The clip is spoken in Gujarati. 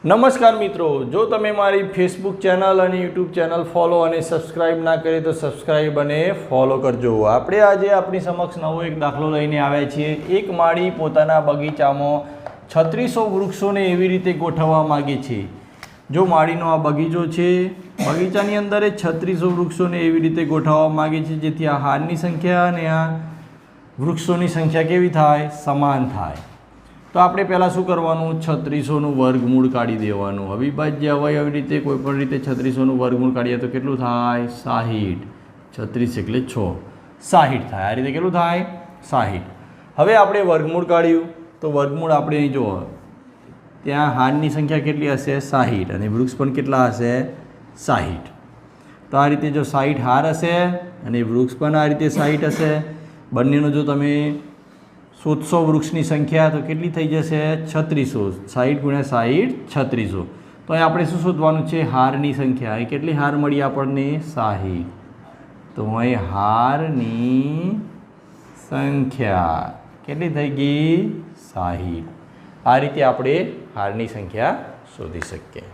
નમસ્કાર મિત્રો, જો તમે મારી ફેસબુક ચેનલ અને યુટ્યુબ ચેનલ ફોલો અને સબસ્ક્રાઈબ ના કરી તો સબસ્ક્રાઈબ અને ફોલો કરજો. આપણે આજે આપણી સમક્ષ નવો એક દાખલો લઈને આવ્યા છીએ. એક માળી પોતાના બગીચામાં 3600 વૃક્ષોને એવી રીતે ગોઠવવા માગે છે. જો માળીનો આ બગીચો છે, બગીચાની અંદર 3600 વૃક્ષોને એવી રીતે ગોઠવવા માગે છે જેથી આ હારની સંખ્યા અને આ વૃક્ષોની સંખ્યા કેવી થાય? સમાન થાય. તો આપણે પહેલાં શું કરવાનું? 3600નું વર્ગમૂળ કાઢી દેવાનું. અવિભાજ્ય અવયવ રીતે કોઈપણ રીતે 3600નું વર્ગમૂળ કાઢીએ તો કેટલું થાય? 60. 36 એટલે 6, 60 થાય. આ રીતે કેટલું થાય? 60. હવે આપણે વર્ગમૂળ કાઢ્યું તો વર્ગમૂળ આપણે અહીં જુઓ, ત્યાં હારની સંખ્યા કેટલી હશે? 60 અને વૃક્ષ પણ કેટલા હશે? 60. તો આ રીતે જો 60 હાર હશે અને વૃક્ષ પણ આ રીતે 60 હશે, બંનેનો જો તમે શોધશો વૃક્ષની સંખ્યા તો કેટલી થઈ જશે? 3600. 60 ગુણ્યા 60 3600. તો અહીં આપણે શું શોધવાનું છે? હારની સંખ્યા. અહીં કેટલી હાર મળી આપણને? 60. તો અહીં હારની સંખ્યા કેટલી થઈ ગઈ? 60. આ રીતે આપણે હારની સંખ્યા શોધી શકીએ.